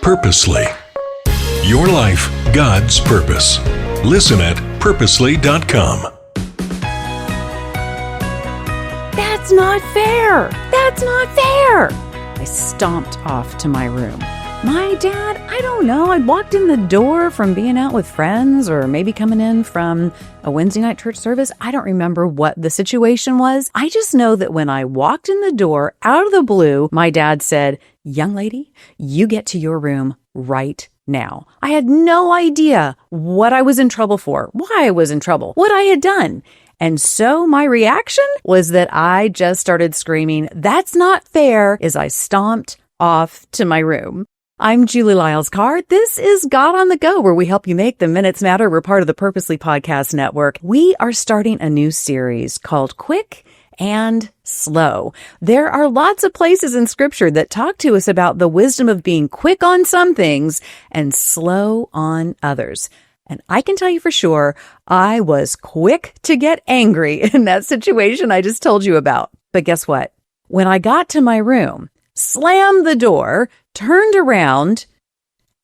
Purposely. Your life, God's purpose. Listen at purposely.com. That's not fair. That's not fair. I stomped off to my room. My dad, I don't know, I'd walked in the door from being out with friends or maybe coming in from a Wednesday night church service. I don't remember what the situation was. I just know that when I walked in the door out of the blue, my dad said, "Young lady, you get to your room right now." I had no idea what I was in trouble for, why I was in trouble, what I had done. And so my reaction was that I just started screaming, "That's not fair," as I stomped off to my room. I'm Julie Lyles-Carr. This is God on the Go, where we help you make the minutes matter. We're part of the Purposely Podcast Network. We are starting a new series called Quick and Slow. There are lots of places in Scripture that talk to us about the wisdom of being quick on some things and slow on others. And I can tell you for sure, I was quick to get angry in that situation I just told you about. But guess what? When I got to my room, slammed the door, turned around,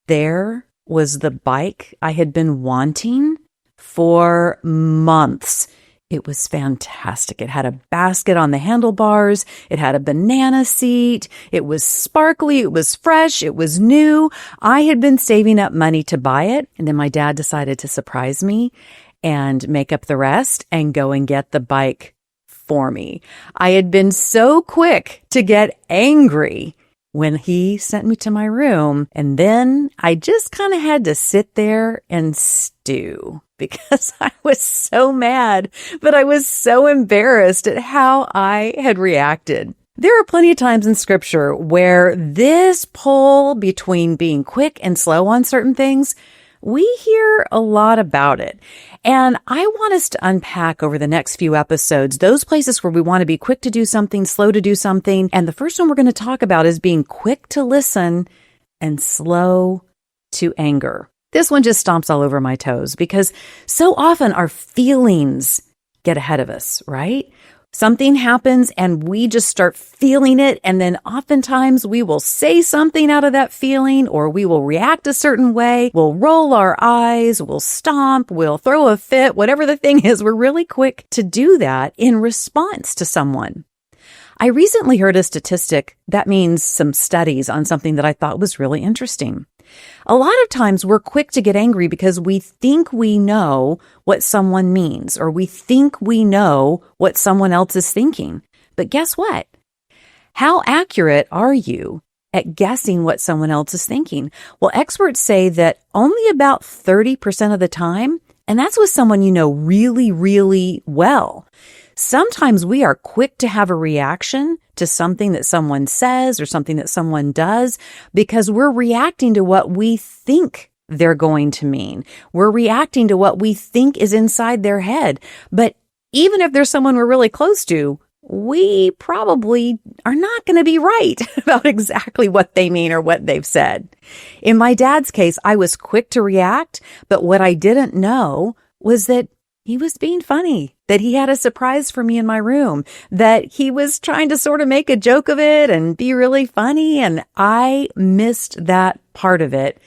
there was the bike I had been wanting for months. It was fantastic. It had a basket on the handlebars. It had a banana seat. It was sparkly. It was fresh. It was new. I had been saving up money to buy it. And then my dad decided to surprise me and make up the rest and go and get the bike for me. I had been so quick to get angry when he sent me to my room. And then I just kind of had to sit there and stew because I was so mad, but I was so embarrassed at how I had reacted. There are plenty of times in Scripture where this pull between being quick and slow on certain things, we hear a lot about it. And I want us to unpack over the next few episodes those places where we want to be quick to do something, slow to do something. And the first one we're going to talk about is being quick to listen and slow to anger. This one just stomps all over my toes because so often our feelings get ahead of us, right? Something happens and we just start feeling it. And then oftentimes we will say something out of that feeling, or we will react a certain way. We'll roll our eyes, we'll stomp, we'll throw a fit, whatever the thing is. We're really quick to do that in response to someone. I recently heard a statistic that means some studies on something that I thought was really interesting. A lot of times we're quick to get angry because we think we know what someone means, or we think we know what someone else is thinking. But guess what? How accurate are you at guessing what someone else is thinking? Well, experts say that only about 30% of the time, and that's with someone you know really, really well. Sometimes we are quick to have a reaction to something that someone says or something that someone does because we're reacting to what we think they're going to mean. We're reacting to what we think is inside their head. But even if there's someone we're really close to, we probably are not going to be right about exactly what they mean or what they've said. In my dad's case, I was quick to react, but what I didn't know was that he was being funny, that he had a surprise for me in my room, that he was trying to sort of make a joke of it and be really funny. And I missed that part of it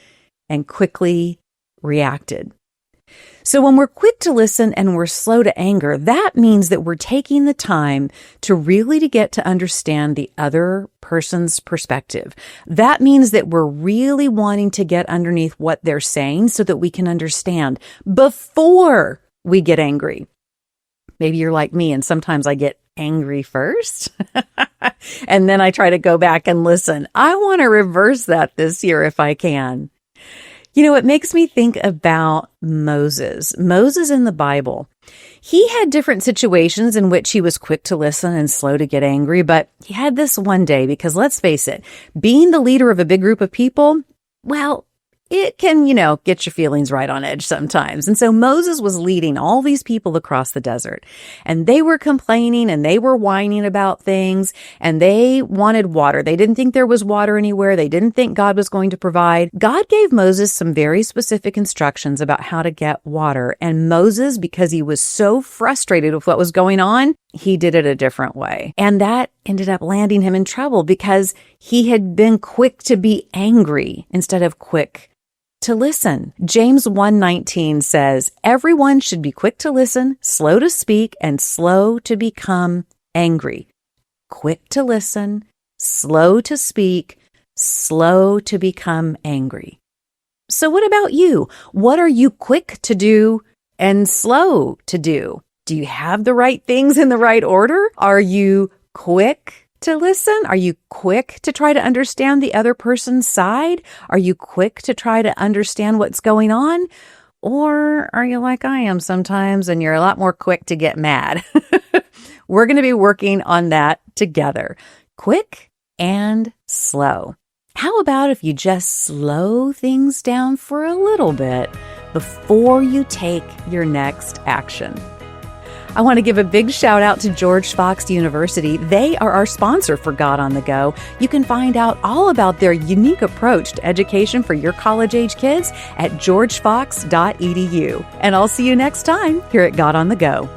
and quickly reacted. So when we're quick to listen and we're slow to anger, that means that we're taking the time to really to get to understand the other person's perspective. That means that we're really wanting to get underneath what they're saying so that we can understand before we get angry. Maybe you're like me, and sometimes I get angry first, and then I try to go back and listen. I want to reverse that this year if I can. You know, it makes me think about Moses. Moses in the Bible. He had different situations in which he was quick to listen and slow to get angry, but he had this one day because let's face it, being the leader of a big group of people, well, it can, get your feelings right on edge sometimes. And so Moses was leading all these people across the desert, and they were complaining and they were whining about things, and they wanted water. They didn't think there was water anywhere. They didn't think God was going to provide. God gave Moses some very specific instructions about how to get water. And Moses, because he was so frustrated with what was going on, he did it a different way. And that ended up landing him in trouble because he had been quick to be angry instead of quick to listen. James 1:19 says, everyone should be quick to listen, slow to speak, and slow to become angry. Quick to listen, slow to speak, slow to become angry. So what about you? What are you quick to do and slow to do? Do you have the right things in the right order? Are you quick to listen? Are you quick to try to understand the other person's side? Are you quick to try to understand what's going on? Or are you like I am sometimes and you're a lot more quick to get mad? We're going to be working on that together. Quick and slow. How about if you just slow things down for a little bit before you take your next action? I want to give a big shout out to George Fox University. They are our sponsor for God on the Go. You can find out all about their unique approach to education for your college-age kids at georgefox.edu. And I'll see you next time here at God on the Go.